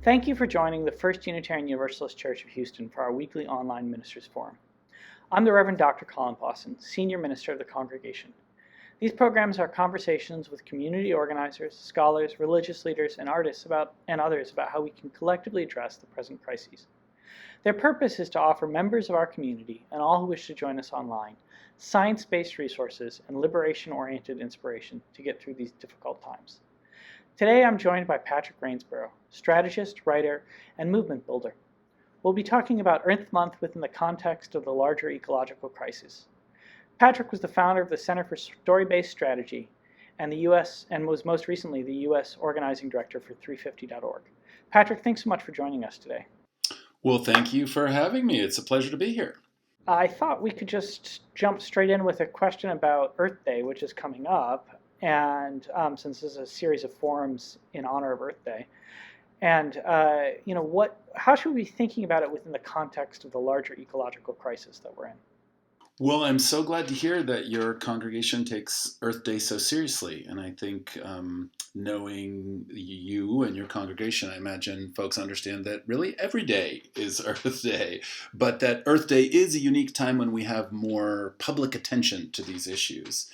Thank you for joining the First Unitarian Universalist Church of Houston for our weekly online Ministers Forum. I'm the Reverend Dr. Colin Bossen, Senior Minister of the congregation. These programs are conversations with community organizers, scholars, religious leaders, and artists and others about how we can collectively address the present crises. Their purpose is to offer members of our community and all who wish to join us online science-based resources and liberation-oriented inspiration to get through these difficult times. Today I'm joined by Patrick Reinsborough, strategist, writer, and movement builder. We'll be talking about Earth Month within the context of the larger ecological crisis. Patrick was the founder of the Center for Story-Based Strategy and was most recently the U.S. organizing director for 350.org. Patrick, thanks so much for joining us today. Well, thank you for having me. It's a pleasure to be here. I thought we could just jump straight in with a question about Earth Day, which is coming up. And since this is a series of forums in honor of Earth Day, and how should we be thinking about it within the context of the larger ecological crisis that we're in? Well, I'm so glad to hear that your congregation takes Earth Day so seriously, and I think knowing you and your congregation, I imagine folks understand that really every day is Earth Day, but that Earth Day is a unique time when we have more public attention to these issues.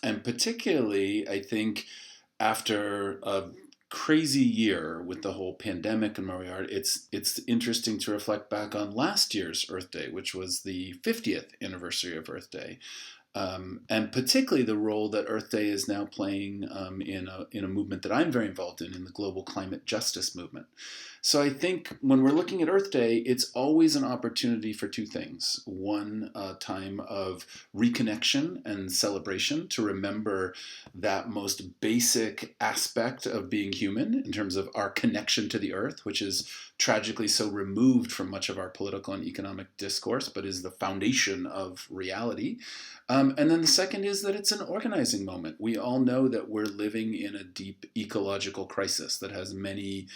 And particularly, I think, after a crazy year with the whole pandemic and where we are, it's interesting to reflect back on last year's Earth Day, which was the 50th anniversary of Earth Day. And particularly the role that Earth Day is now playing in a movement that I'm very involved in the global climate justice movement. So I think when we're looking at Earth Day, it's always an opportunity for two things. One, a time of reconnection and celebration to remember that most basic aspect of being human in terms of our connection to the earth, which is tragically so removed from much of our political and economic discourse, but is the foundation of reality. And then the second is that it's an organizing moment. We all know that we're living in a deep ecological crisis that has many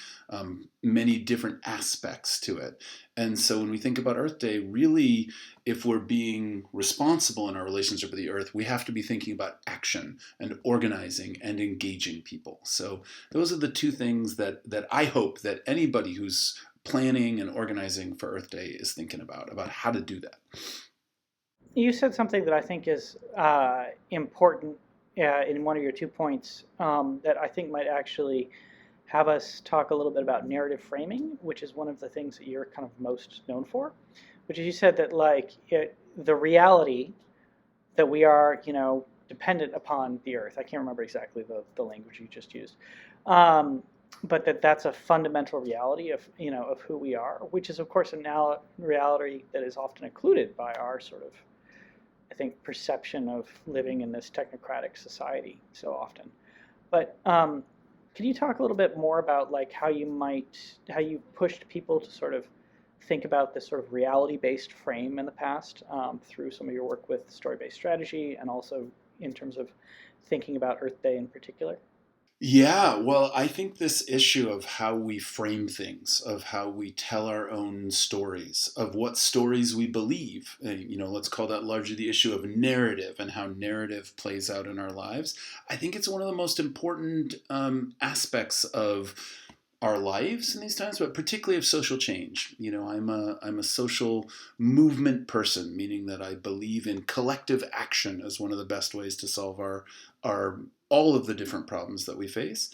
different aspects to it. And so when we think about Earth Day, really, if we're being responsible in our relationship with the earth, we have to be thinking about action and organizing and engaging people. So those are the two things that I hope that anybody who's planning and organizing for Earth Day is thinking about how to do that. You said something that I think is important in one of your 2 points that I think might actually have us talk a little bit about narrative framing, which is one of the things that you're kind of most known for, which is you said that the reality that we are, dependent upon the earth. I can't remember exactly the language you just used, but that's a fundamental reality of who we are, which is of course a reality that is often occluded by our sort of, I think, perception of living in this technocratic society so often. But can you talk a little bit more about how you pushed people to sort of think about this sort of reality-based frame in the past through some of your work with story-based strategy and also in terms of thinking about Earth Day in particular? Yeah, well, I think this issue of how we frame things, of how we tell our own stories, of what stories we believe, let's call that largely the issue of narrative and how narrative plays out in our lives. I think it's one of the most important aspects of our lives in these times, but particularly of social change. I'm a social movement person, meaning that I believe in collective action as one of the best ways to solve our all of the different problems that we face.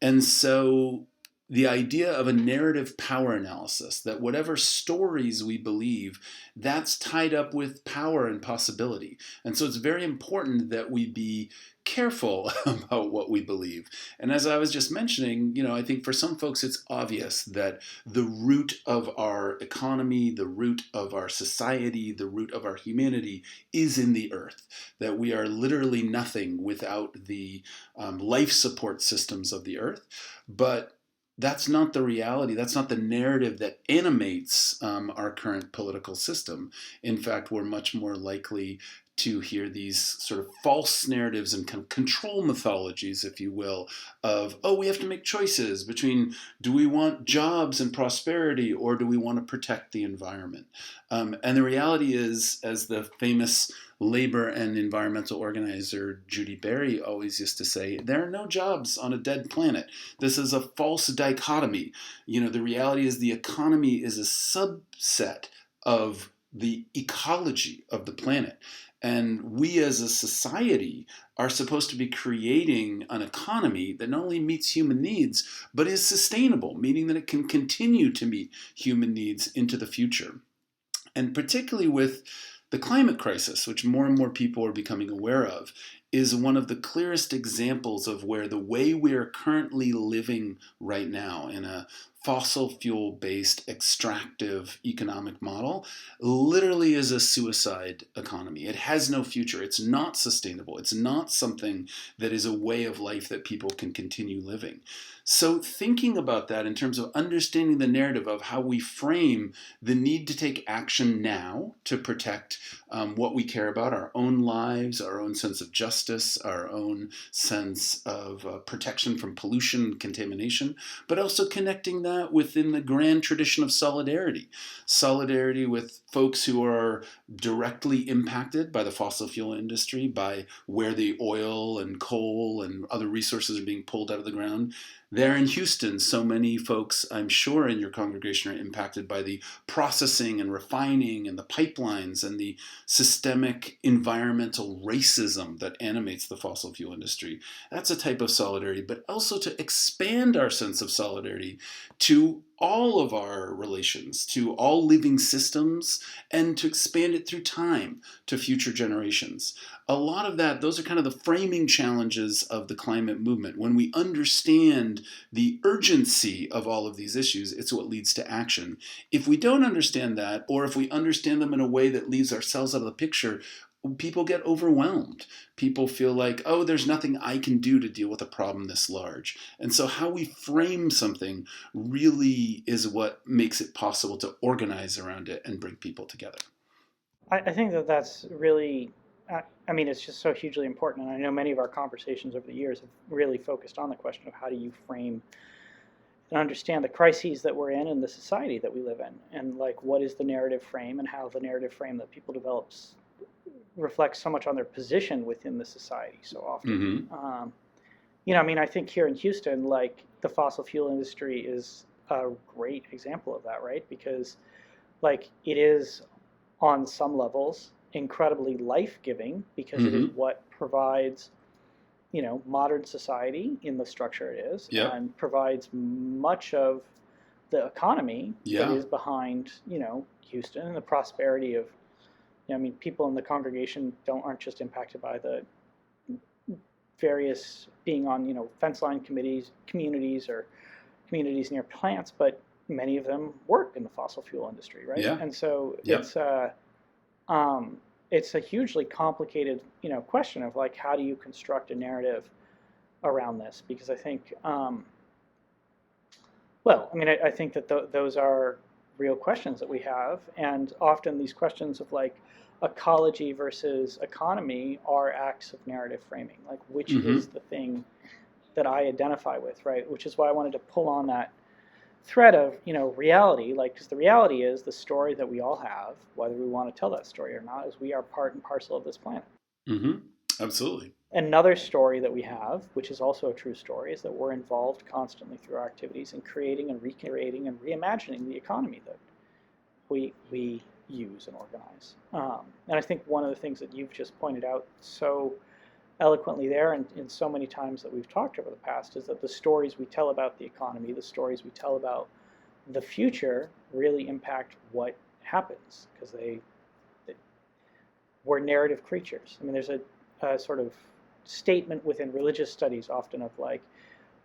And so the idea of a narrative power analysis, that whatever stories we believe, that's tied up with power and possibility. And so it's very important that we be careful about what we believe. And as I was just mentioning, I think for some folks it's obvious that the root of our economy, the root of our society, the root of our humanity is in the earth, that we are literally nothing without the life support systems of the earth. But that's not the reality. That's not the narrative that animates our current political system. In fact, we're much more likely to hear these sort of false narratives and kind of control mythologies, if you will, of, we have to make choices between, do we want jobs and prosperity or do we want to protect the environment? And the reality is, as the famous labor and environmental organizer Judy Berry always used to say, there are no jobs on a dead planet. This is a false dichotomy. The reality is the economy is a subset of the ecology of the planet. And we as a society are supposed to be creating an economy that not only meets human needs, but is sustainable, meaning that it can continue to meet human needs into the future. And particularly with the climate crisis, which more and more people are becoming aware of, is one of the clearest examples of where the way we are currently living right now in a fossil fuel based extractive economic model literally is a suicide economy. It has no future. It's not sustainable. It's not something that is a way of life that people can continue living. So thinking about that in terms of understanding the narrative of how we frame the need to take action now to protect what we care about, our own lives, our own sense of justice, our own sense of protection from pollution and contamination, but also connecting that within the grand tradition of solidarity. Solidarity with folks who are directly impacted by the fossil fuel industry, by where the oil and coal and other resources are being pulled out of the ground. There in Houston, so many folks, I'm sure, in your congregation are impacted by the processing and refining and the pipelines and the systemic environmental racism that animates the fossil fuel industry. That's a type of solidarity, but also to expand our sense of solidarity to all of our relations, to all living systems, and to expand it through time to future generations. A lot of that, those are kind of the framing challenges of the climate movement. When we understand the urgency of all of these issues, it's what leads to action. If we don't understand that, or if we understand them in a way that leaves ourselves out of the picture, people get overwhelmed. People feel like, oh, there's nothing I can do to deal with a problem this large. And so how we frame something really is what makes it possible to organize around it and bring people together. I think that that's really, I mean, it's just so hugely important. And I know many of our conversations over the years have really focused on the question of how do you frame and understand the crises that we're in and the society that we live in. And like, what is the narrative frame and how the narrative frame that people develop reflects so much on their position within the society so often. I mean, I think here in Houston, like the fossil fuel industry is a great example of that, right? Because like it is on some levels incredibly life-giving because it is what provides, modern society in the structure it is, and provides much of the economy that is behind, Houston and the prosperity of, I mean, people in the congregation aren't just impacted by the various being on, fence line communities or communities near plants, but many of them work in the fossil fuel industry, right? Yeah. And so it's a hugely complicated, question of like, how do you construct a narrative around this? Because I think, I think that those are real questions that we have, and often these questions of like ecology versus economy are acts of narrative framing. Like, which is the thing that I identify with, right? Which is why I wanted to pull on that thread of, reality, like, because the reality is the story that we all have, whether we want to tell that story or not, is we are part and parcel of this planet. Absolutely. Another story that we have, which is also a true story, is that we're involved constantly through our activities in creating and recreating and reimagining the economy that we use and organize. And I think one of the things that you've just pointed out so eloquently there, and in so many times that we've talked over the past, is that the stories we tell about the economy, the stories we tell about the future, really impact what happens, because we're narrative creatures. I mean, there's a sort of statement within religious studies often of like,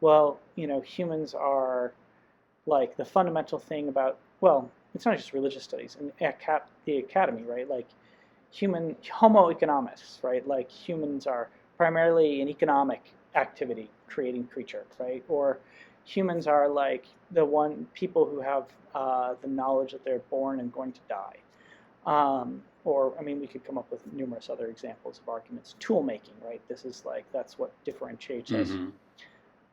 well, humans are like the fundamental thing about, well, it's not just religious studies, in the academy, right? Like homo economicus, right? Like humans are primarily an economic activity creating creature, right? Or humans are like the people who have the knowledge that they're born and going to die. Or, I mean, we could come up with numerous other examples of arguments. Tool making, right? This is like, that's what differentiates us.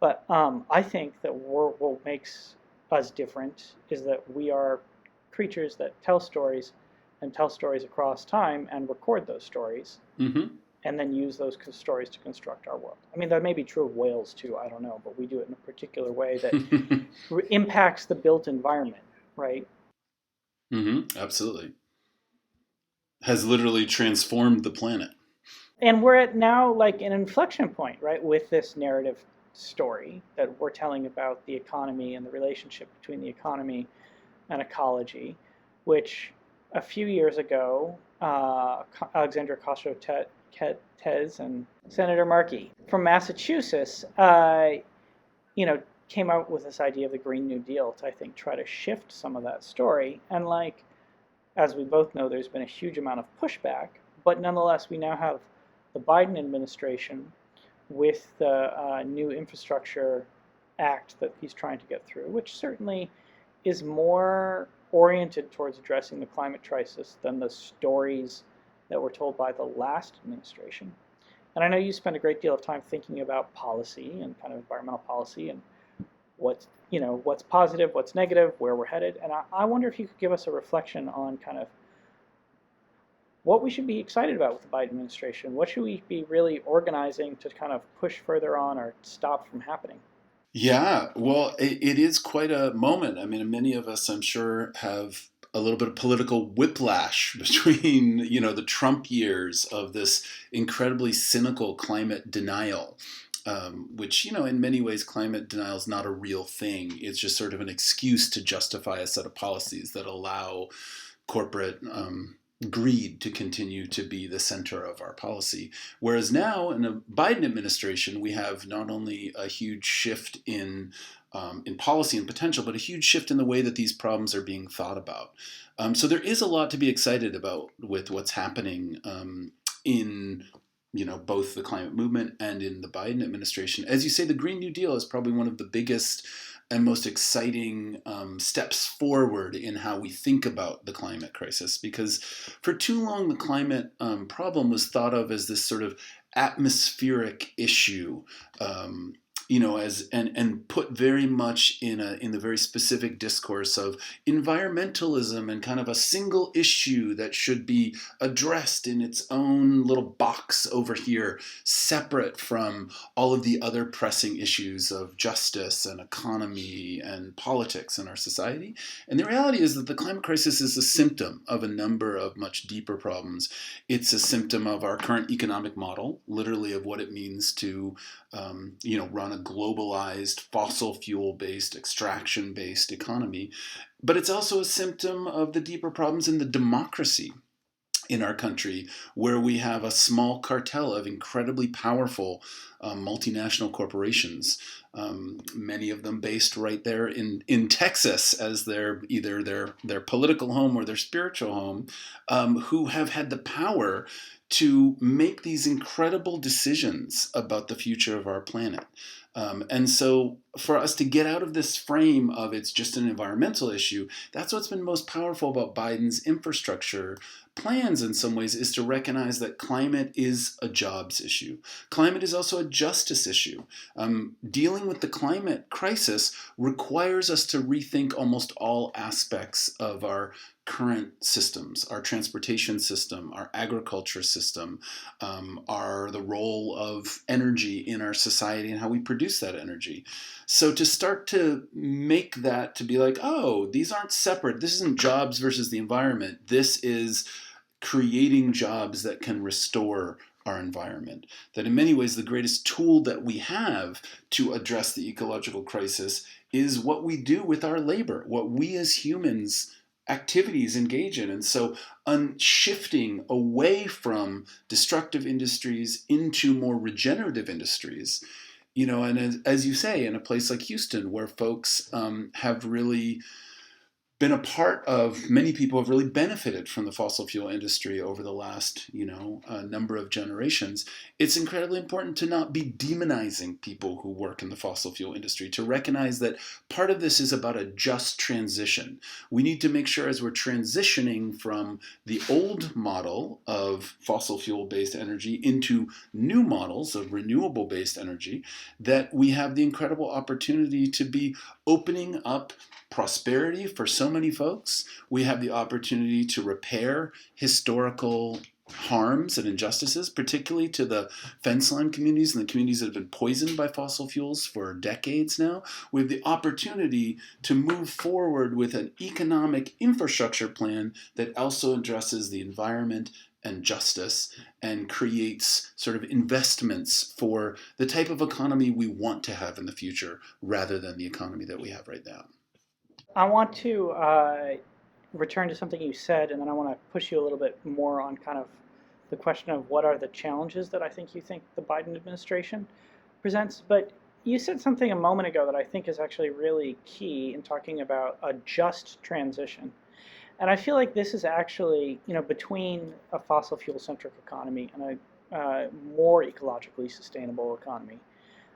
But I think that what makes us different is that we are creatures that tell stories and tell stories across time and record those stories Mm-hmm. and then use those stories to construct our world. I mean, that may be true of whales too, I don't know, but we do it in a particular way that impacts the built environment, right? Mm-hmm. Absolutely. Has literally transformed the planet. And we're at now like an inflection point, right, with this narrative story that we're telling about the economy and the relationship between the economy and ecology, which a few years ago, Alexandria Ocasio-Cortez and Senator Markey from Massachusetts, came out with this idea of the Green New Deal to, I think, try to shift some of that story. And like, as we both know, there's been a huge amount of pushback, but nonetheless, we now have the Biden administration with the new infrastructure act that he's trying to get through, which certainly is more oriented towards addressing the climate crisis than the stories that were told by the last administration. And I know you spend a great deal of time thinking about policy and kind of environmental policy and what's positive, what's negative, where we're headed. And I wonder if you could give us a reflection on kind of what we should be excited about with the Biden administration. What should we be really organizing to kind of push further on or stop from happening? Yeah, well, it is quite a moment. I mean, many of us, I'm sure, have a little bit of political whiplash between, the Trump years of this incredibly cynical climate denial, which, in many ways, climate denial is not a real thing. It's just sort of an excuse to justify a set of policies that allow corporate greed to continue to be the center of our policy. Whereas now in the Biden administration, we have not only a huge shift in policy and potential, but a huge shift in the way that these problems are being thought about. So there is a lot to be excited about with what's happening in both the climate movement and in the Biden administration. As you say, the Green New Deal is probably one of the biggest and most exciting steps forward in how we think about the climate crisis, because for too long the climate problem was thought of as this sort of atmospheric issue, and put very much in the very specific discourse of environmentalism and kind of a single issue that should be addressed in its own little box over here, separate from all of the other pressing issues of justice and economy and politics in our society. And the reality is that the climate crisis is a symptom of a number of much deeper problems. It's a symptom of our current economic model, literally of what it means to run a globalized fossil fuel-based, extraction-based economy. But it's also a symptom of the deeper problems in the democracy in our country, where we have a small cartel of incredibly powerful multinational corporations, many of them based right there in Texas as either their political home or their spiritual home, who have had the power to make these incredible decisions about the future of our planet. And so for us to get out of this frame of it's just an environmental issue, that's what's been most powerful about Biden's infrastructure plans in some ways, is to recognize that climate is a jobs issue. Climate is also a justice issue. Dealing with the climate crisis requires us to rethink almost all aspects of our current systems, our transportation system, our agriculture system, the role of energy in our society and how we produce that energy. So to start to make that to be like, oh, these aren't separate. This isn't jobs versus the environment. This is creating jobs that can restore our environment. That in many ways, the greatest tool that we have to address the ecological crisis is what we do with our labor, what we as humans activities engage in. And so shifting away from destructive industries into more regenerative industries, and as you say, in a place like Houston, where folks have really been a part of, many people have really benefited from the fossil fuel industry over the last, number of generations. It's incredibly important to not be demonizing people who work in the fossil fuel industry, to recognize that part of this is about a just transition. We need to make sure as we're transitioning from the old model of fossil fuel-based energy into new models of renewable-based energy, that we have the incredible opportunity to be opening up prosperity for so many folks. We have the opportunity to repair historical harms and injustices, particularly to the fence line communities and the communities that have been poisoned by fossil fuels for decades now. We have the opportunity to move forward with an economic infrastructure plan that also addresses the environment and justice and creates sort of investments for the type of economy we want to have in the future rather than the economy that we have right now. I want to return to something you said, and then I want to push you a little bit more on kind of the question of what are the challenges that I think you think the Biden administration presents. But you said something a moment ago that I think is actually really key in talking about a just transition. And I feel like this is actually, between a fossil fuel centric economy and a more ecologically sustainable economy.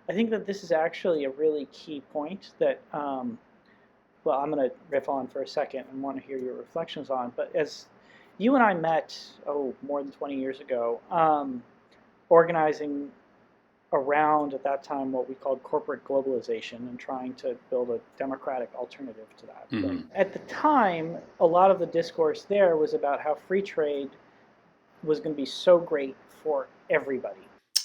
I think that this is actually a really key point that, well, I'm going to riff on for a second and want to hear your reflections on. But as you and I met, more than 20 years ago, organizing around, at that time, what we called corporate globalization and trying to build a democratic alternative to that. Mm-hmm. At the time, a lot of the discourse there was about how free trade was going to be so great for everybody.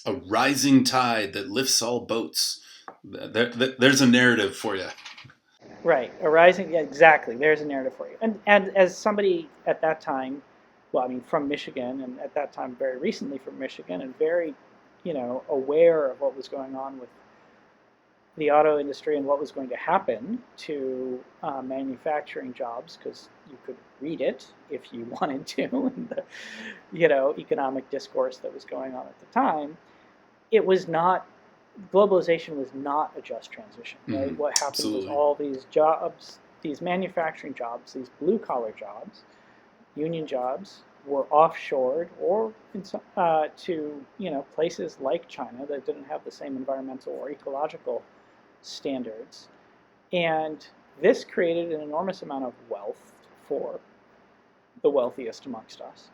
A rising tide that lifts all boats. There's a narrative for you. Right, a rising, yeah, exactly. There's a narrative for you. And as somebody at that time, well, I mean, from Michigan, and at that time very recently from Michigan, and very, aware of what was going on with the auto industry and what was going to happen to manufacturing jobs, because you could read it if you wanted to in the, economic discourse that was going on at the time. It was not, globalization was not a just transition, right? Mm-hmm. What happened Absolutely. was all these jobs, these manufacturing jobs, these blue-collar jobs, union jobs, were offshored or to places like China that didn't have the same environmental or ecological standards, and this created an enormous amount of wealth for the wealthiest amongst us.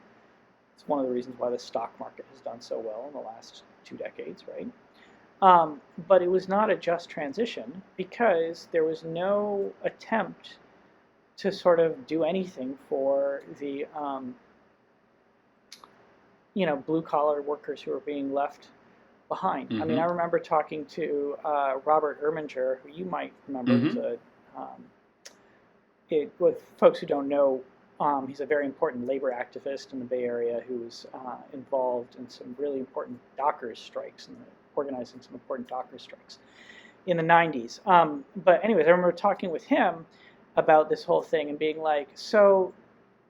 It's one of the reasons why the stock market has done so well in the last 2 decades, right? But it was not a just transition because there was no attempt to sort of do anything for the blue-collar workers who were being left behind. Mm-hmm. I mean, I remember talking to Robert Erminger, who you might remember. Mm-hmm. With folks who don't know, he's a very important labor activist in the Bay Area who was involved in some really important dockers strikes and organizing some important dockers strikes in the 90s. But anyways, I remember talking with him about this whole thing and being like, so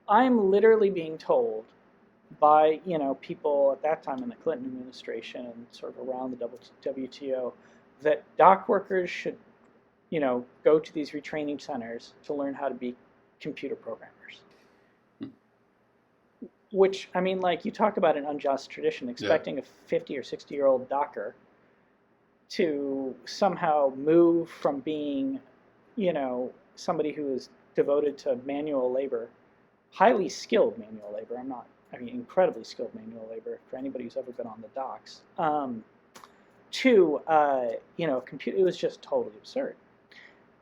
I'm literally being told by people at that time in the Clinton administration and sort of around the WTO that dock workers should go to these retraining centers to learn how to be computer programmers. Which, I mean, like, you talk about an unjust tradition, expecting a 50 or 60-year-old docker to somehow move from being somebody who is devoted to manual labor, highly skilled manual labor, incredibly skilled manual labor for anybody who's ever been on the docks, to computer. It was just totally absurd.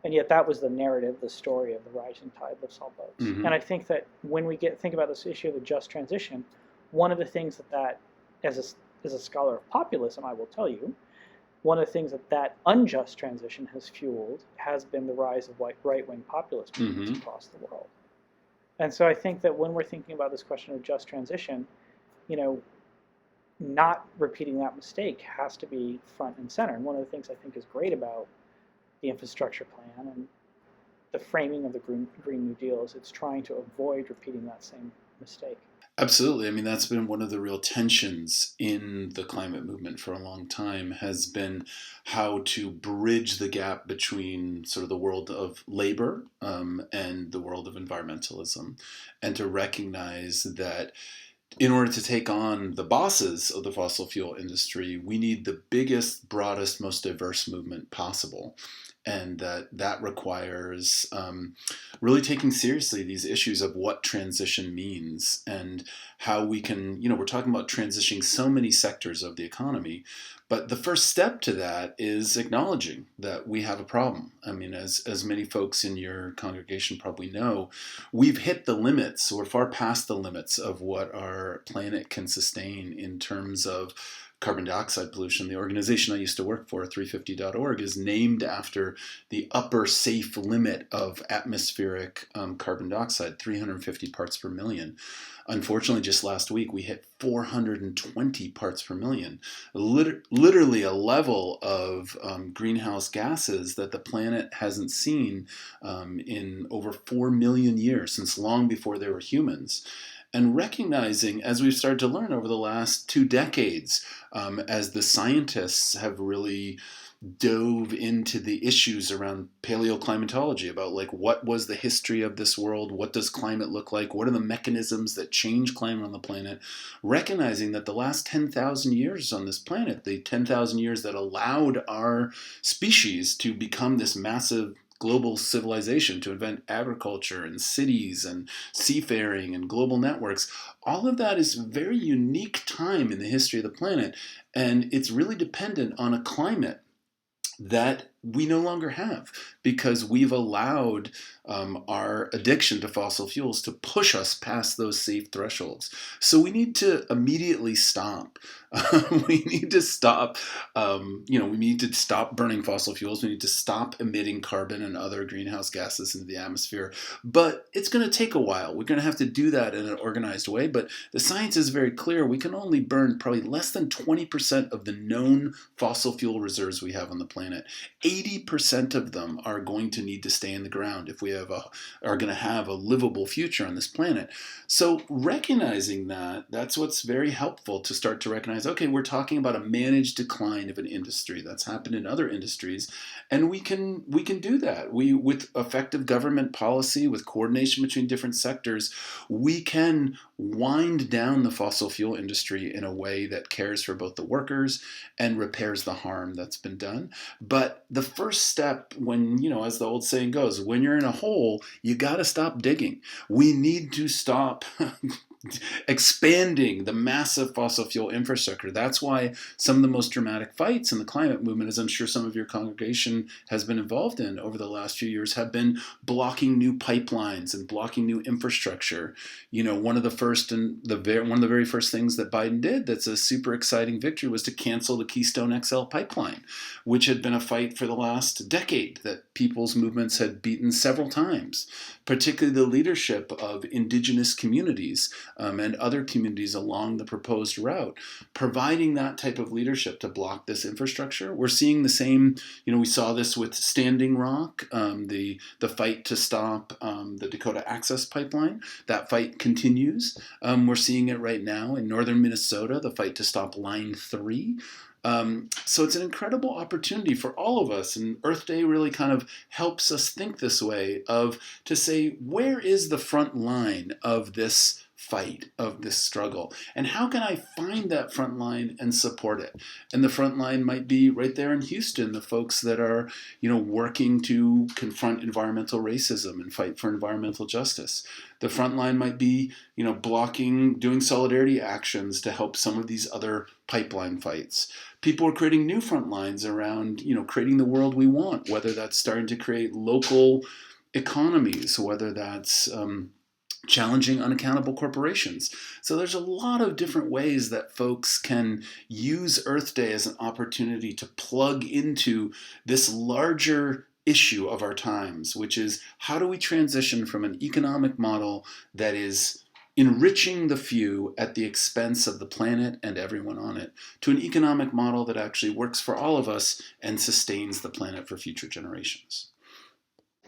And yet that was the narrative, the story of the rising tide lifts all boats. Mm-hmm. And I think that when we think about this issue of the just transition, one of the things that as a scholar of populism, I will tell you, one of the things that unjust transition has fueled has been the rise of right-wing populist movements Mm-hmm. across the world. And so I think that when we're thinking about this question of just transition, not repeating that mistake has to be front and center. And one of the things I think is great about the infrastructure plan and the framing of the Green New Deal is it's trying to avoid repeating that same mistake. Absolutely. I mean, that's been one of the real tensions in the climate movement for a long time, has been how to bridge the gap between sort of the world of labor and the world of environmentalism, and to recognize that in order to take on the bosses of the fossil fuel industry, we need the biggest, broadest, most diverse movement possible. And that requires really taking seriously these issues of what transition means and how we can, we're talking about transitioning so many sectors of the economy, But the first step to that is acknowledging that we have a problem. I mean, as many folks in your congregation probably know, we've hit the limits. We're far past the limits of what our planet can sustain in terms of carbon dioxide pollution. The organization I used to work for, 350.org, is named after the upper safe limit of atmospheric carbon dioxide, 350 parts per million. Unfortunately, just last week, we hit 420 parts per million, literally a level of greenhouse gases that the planet hasn't seen in over 4 million years, since long before there were humans. And recognizing, as we've started to learn over the last 2 decades, as the scientists have really dove into the issues around paleoclimatology, about like what was the history of this world, what does climate look like, what are the mechanisms that change climate on the planet, recognizing that the last 10,000 years on this planet, the 10,000 years that allowed our species to become this massive global civilization, to invent agriculture and cities and seafaring and global networks, all of that is a very unique time in the history of the planet, and it's really dependent on a climate that we no longer have, because we've allowed our addiction to fossil fuels to push us past those safe thresholds. So we need to immediately stop. We need to stop. We need to stop burning fossil fuels. We need to stop emitting carbon and other greenhouse gases into the atmosphere. But it's going to take a while. We're going to have to do that in an organized way. But the science is very clear. We can only burn probably less than 20% of the known fossil fuel reserves we have on the planet. 80% of them are going to need to stay in the ground if we are going to have a livable future on this planet. So recognizing that, that's what's very helpful, to start to recognize, okay, we're talking about a managed decline of an industry. That's happened in other industries, and we can do that. With effective government policy, with coordination between different sectors, we can wind down the fossil fuel industry in a way that cares for both the workers and repairs the harm that's been done. But the first step, when, as the old saying goes, when you're in a hole, you got to stop digging. We need to stop expanding the massive fossil fuel infrastructure. That's why some of the most dramatic fights in the climate movement, as I'm sure some of your congregation has been involved in over the last few years, have been blocking new pipelines and blocking new infrastructure. One of the very first things that Biden did that's a super exciting victory was to cancel the Keystone XL pipeline, which had been a fight for the last decade that people's movements had beaten several times, particularly the leadership of indigenous communities and other communities along the proposed route, providing that type of leadership to block this infrastructure. We're seeing the same, we saw this with Standing Rock, the fight to stop the Dakota Access Pipeline. That fight continues. We're seeing it right now in northern Minnesota, the fight to stop Line 3. So it's an incredible opportunity for all of us, and Earth Day really kind of helps us think this way, to say, where is the front line of this fight, of this struggle, and how can I find that front line and support it? And the front line might be right there in Houston, the folks that are working to confront environmental racism and fight for environmental justice. The front line might be doing solidarity actions to help some of these other pipeline fights. People are creating new front lines around creating the world we want, whether that's starting to create local economies, whether that's challenging unaccountable corporations. So there's a lot of different ways that folks can use Earth Day as an opportunity to plug into this larger issue of our times, which is, how do we transition from an economic model that is enriching the few at the expense of the planet and everyone on it, to an economic model that actually works for all of us and sustains the planet for future generations?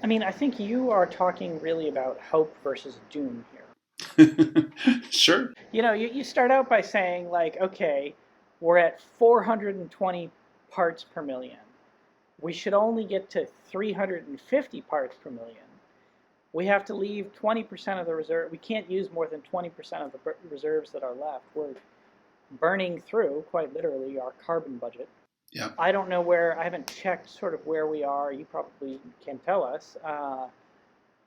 I mean, I think you are talking really about hope versus doom here. Sure. You start out by saying, like, okay, we're at 420 parts per million. We should only get to 350 parts per million. We have to leave 20% of the reserve. We can't use more than 20% of the reserves that are left. We're burning through, quite literally, our carbon budget. Yeah. I don't know I haven't checked sort of where we are. You probably can tell us.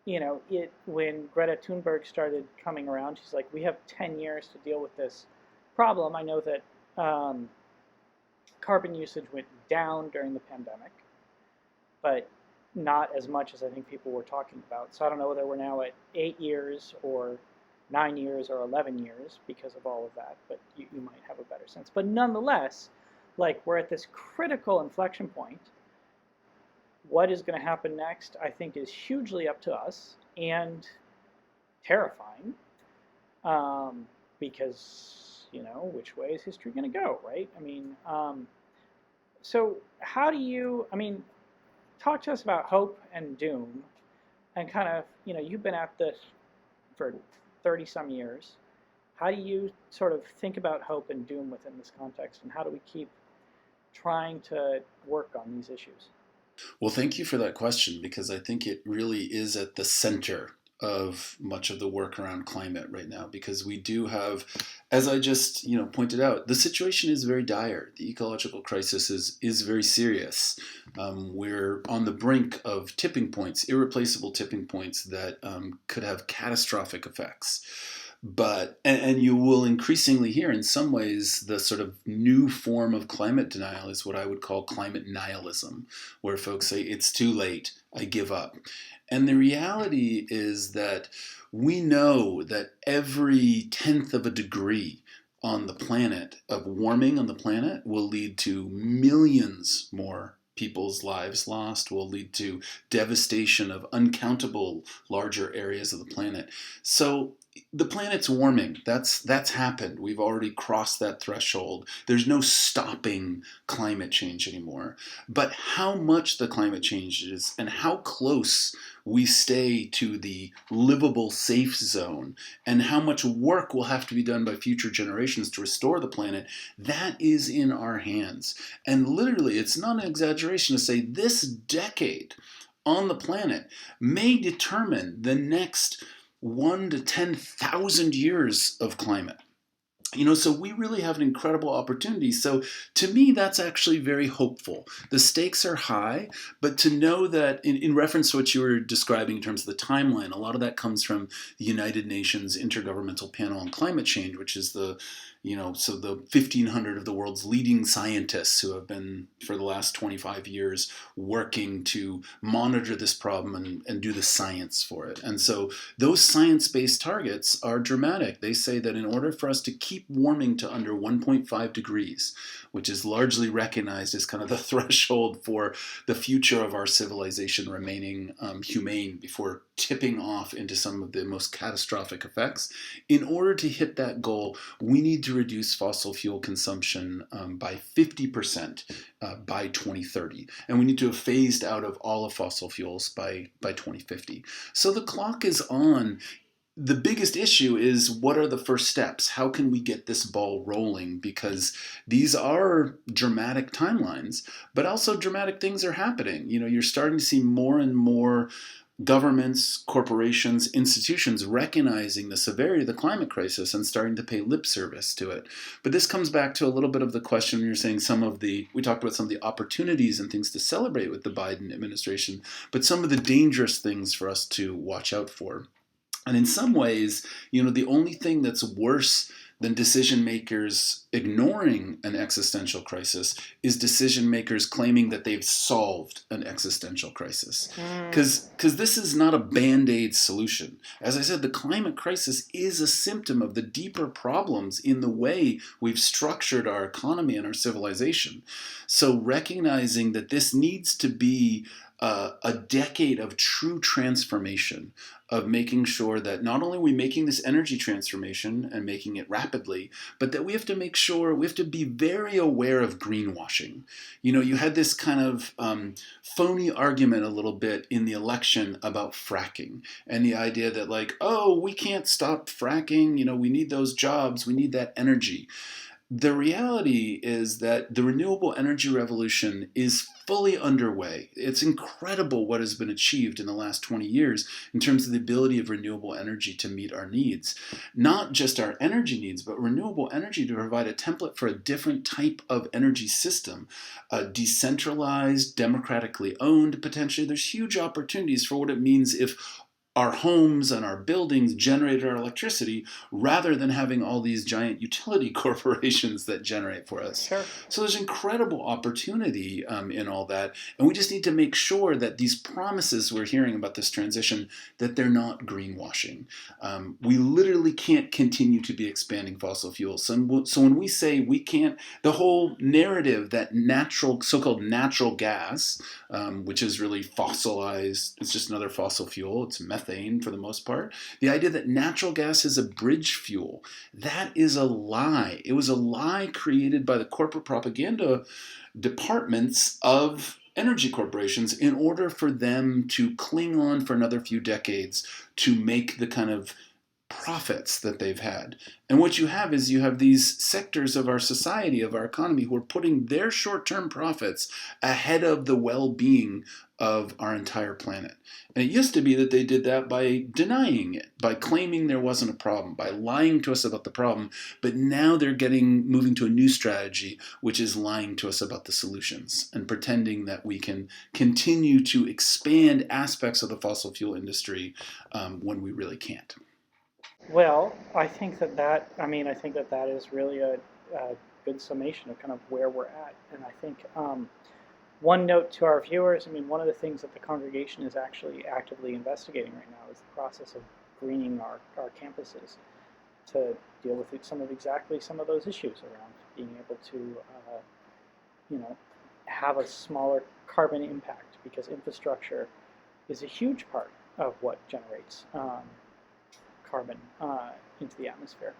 When Greta Thunberg started coming around, she's like, we have 10 years to deal with this problem. I know that carbon usage went down during the pandemic, but not as much as I think people were talking about. So I don't know whether we're now at 8 years or 9 years or 11 years because of all of that, but you might have a better sense. But nonetheless, like we're at this critical inflection point. What is going to happen next, I think, is hugely up to us and terrifying because, which way is history going to go, right? I mean, so how do you, talk to us about hope and doom and kind of, you've been at this for 30 some years. How do you sort of think about hope and doom within this context, and how do we keep trying to work on these issues? Well, thank you for that question, because I think it really is at the center of much of the work around climate right now, because we do have, as I just pointed out, the situation is very dire. The ecological crisis is very serious. We're on the brink of tipping points, irreplaceable tipping points that could have catastrophic effects. But, and you will increasingly hear, in some ways, the sort of new form of climate denial is what I would call climate nihilism, where folks say, it's too late, I give up. And the reality is that we know that every 1/10 of a degree on the planet of warming on the planet will lead to millions more people's lives lost, will lead to devastation of uncountable larger areas of the planet. So the planet's warming. That's happened. We've already crossed that threshold. There's no stopping climate change anymore. But how much the climate changes and how close we stay to the livable safe zone and how much work will have to be done by future generations to restore the planet, that is in our hands. And literally, it's not an exaggeration to say this decade on the planet may determine the next 1 to 10,000 years of climate. So we really have an incredible opportunity. So to me, that's actually very hopeful. The stakes are high, but to know that in reference to what you were describing in terms of the timeline, a lot of that comes from the United Nations Intergovernmental Panel on Climate Change, which is the 1,500 of the world's leading scientists who have been, for the last 25 years, working to monitor this problem and do the science for it. And so those science-based targets are dramatic. They say that in order for us to keep warming to under 1.5 degrees, which is largely recognized as kind of the threshold for the future of our civilization remaining humane before tipping off into some of the most catastrophic effects, in order to hit that goal, we need to reduce fossil fuel consumption by 50% by 2030. And we need to have phased out of all of fossil fuels by 2050. So the clock is on. The biggest issue is, what are the first steps? How can we get this ball rolling? Because these are dramatic timelines, but also dramatic things are happening. You're starting to see more and more governments, corporations, institutions recognizing the severity of the climate crisis and starting to pay lip service to it. But this comes back to a little bit of the question you're saying, we talked about some of the opportunities and things to celebrate with the Biden administration, but some of the dangerous things for us to watch out for. And in some ways, the only thing that's worse than decision makers ignoring an existential crisis is decision makers claiming that they've solved an existential crisis. Because this is not a Band-Aid solution. As I said, the climate crisis is a symptom of the deeper problems in the way we've structured our economy and our civilization. So recognizing that this needs to be a decade of true transformation, of making sure that not only are we making this energy transformation and making it rapidly, but that we have to be very aware of greenwashing. You had this kind of phony argument a little bit in the election about fracking and the idea that we can't stop fracking, we need those jobs, we need that energy. The reality is that the renewable energy revolution is fully underway. It's incredible what has been achieved in the last 20 years in terms of the ability of renewable energy to meet our needs. Not just our energy needs, but renewable energy to provide a template for a different type of energy system. Decentralized, democratically owned, potentially. There's huge opportunities for what it means if our homes and our buildings generate our electricity rather than having all these giant utility corporations that generate for us. Sure. So there's incredible opportunity in all that. And we just need to make sure that these promises we're hearing about this transition, that they're not greenwashing. We literally can't continue to be expanding fossil fuels. So when we say we can't, the whole narrative that so-called natural gas, which is really fossilized, it's just another fossil fuel, it's methane for the most part. The idea that natural gas is a bridge fuel, that is a lie. It was a lie created by the corporate propaganda departments of energy corporations in order for them to cling on for another few decades to make the kind of profits that they've had. And what you have is you have these sectors of our society, of our economy, who are putting their short-term profits ahead of the well-being of our entire planet. And it used to be that they did that by denying it, by claiming there wasn't a problem, by lying to us about the problem. But now they're moving to a new strategy, which is lying to us about the solutions and pretending that we can continue to expand aspects of the fossil fuel industry when we really can't. Well, I think that is really a good summation of kind of where we're at. And I think one note to our viewers, one of the things that the congregation is actually actively investigating right now is the process of greening our campuses to deal with some of those issues around being able to, have a smaller carbon impact, because infrastructure is a huge part of what generates carbon into the atmosphere.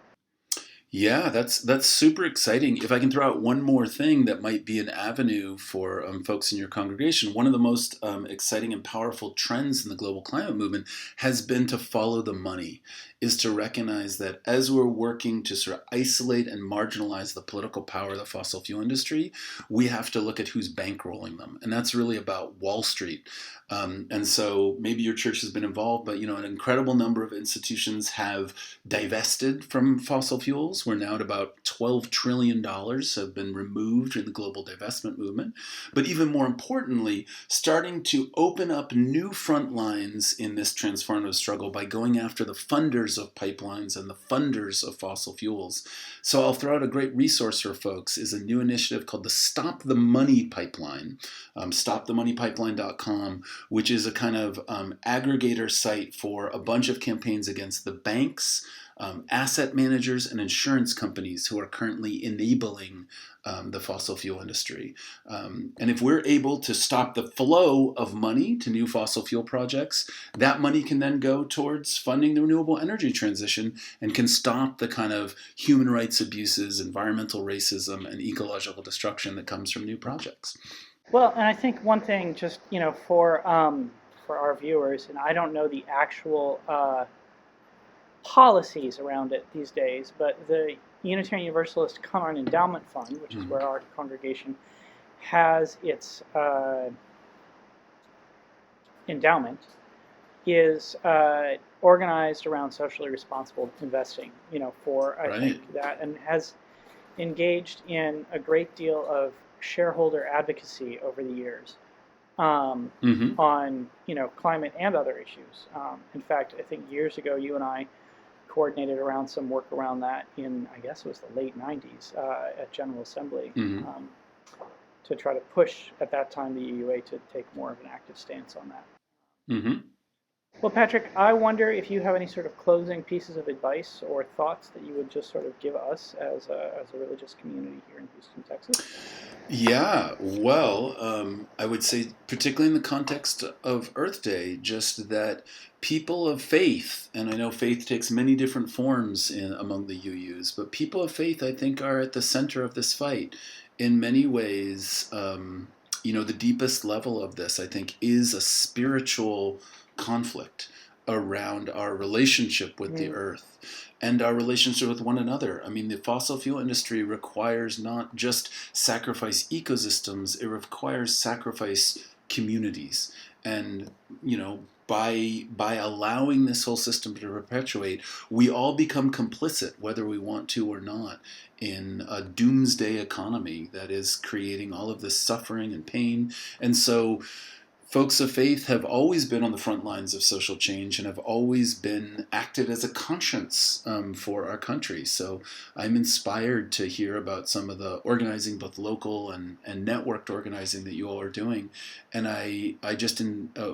Yeah, that's super exciting. If I can throw out one more thing that might be an avenue for folks in your congregation, one of the most exciting and powerful trends in the global climate movement has been to follow the money, is to recognize that as we're working to sort of isolate and marginalize the political power of the fossil fuel industry, we have to look at who's bankrolling them. And that's really about Wall Street. And so maybe your church has been involved, but an incredible number of institutions have divested from fossil fuels. We're now at about $12 trillion have been removed in the global divestment movement. But even more importantly, starting to open up new front lines in this transformative struggle by going after the funders of pipelines and the funders of fossil fuels. So I'll throw out a great resource for folks, is a new initiative called the Stop the Money Pipeline, stopthemoneypipeline.com, which is a kind of aggregator site for a bunch of campaigns against the banks, asset managers, and insurance companies who are currently enabling the fossil fuel industry. And if we're able to stop the flow of money to new fossil fuel projects, that money can then go towards funding the renewable energy transition and can stop the kind of human rights abuses, environmental racism, and ecological destruction that comes from new projects. Well, and I think one thing, just for our viewers, and I don't know the actual policies around it these days, but the Unitarian Universalist Common Endowment Fund, which is where our congregation has its endowment, is organized around socially responsible investing. I think that, and has engaged in a great deal of shareholder advocacy over the years on climate and other issues. In fact, I think years ago you and I coordinated around some work around that in, I guess it was the late 90s at General Assembly, to try to push at that time the EUA to take more of an active stance on that. Well, Patrick, I wonder if you have any sort of closing pieces of advice or thoughts that you would just sort of give us as a religious community here in Houston, Texas? Yeah, well, I would say, particularly in the context of Earth Day, just that people of faith, and I know faith takes many different forms among the UUs, but people of faith, I think, are at the center of this fight. In many ways, the deepest level of this, I think, is a spiritual conflict around our relationship with the earth and our relationship with one another. The fossil fuel industry requires not just sacrifice ecosystems, it requires sacrifice communities. And, by allowing this whole system to perpetuate, we all become complicit, whether we want to or not, in a doomsday economy that is creating all of this suffering and pain. And so folks of faith have always been on the front lines of social change and have always been acted as a conscience for our country. So I'm inspired to hear about some of the organizing, both local and networked organizing that you all are doing. And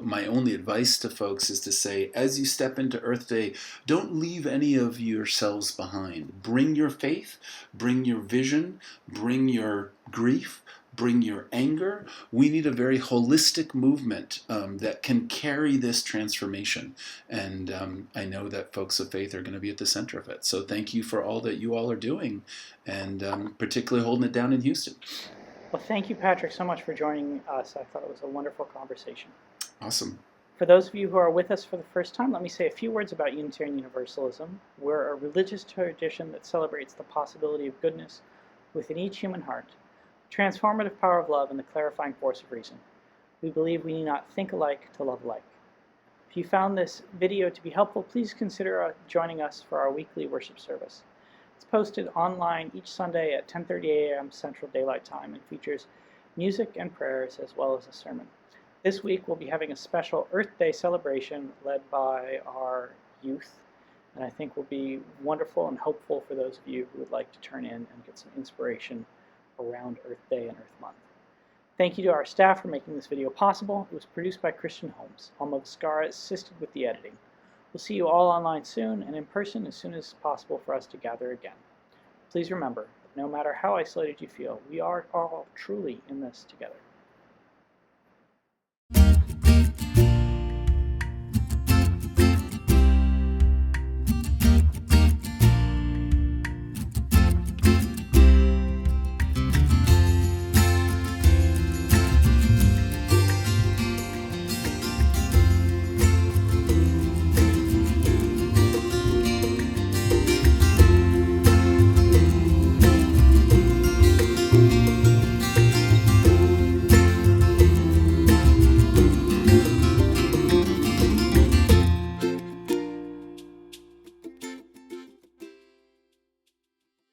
my only advice to folks is to say, as you step into Earth Day, don't leave any of yourselves behind. Bring your faith, bring your vision, bring your grief, bring your anger. We need a very holistic movement that can carry this transformation. And I know that folks of faith are going to be at the center of it. So thank you for all that you all are doing, and particularly holding it down in Houston. Well, thank you, Patrick, so much for joining us. I thought it was a wonderful conversation. Awesome. For those of you who are with us for the first time, let me say a few words about Unitarian Universalism. We're a religious tradition that celebrates the possibility of goodness within each human heart, the transformative power of love, and the clarifying force of reason. We believe we need not think alike to love alike. If you found this video to be helpful, please consider joining us for our weekly worship service. It's posted online each Sunday at 10:30 a.m. Central Daylight Time and features music and prayers as well as a sermon. This week we'll be having a special Earth Day celebration led by our youth, and I think will be wonderful and hopeful for those of you who would like to turn in and get some inspiration around Earth Day and Earth Month. Thank you to our staff for making this video possible. It was produced by Christian Holmes. Alma Viscara assisted with the editing. We'll see you all online soon and in person as soon as possible for us to gather again. Please remember that no matter how isolated you feel, we are all truly in this together.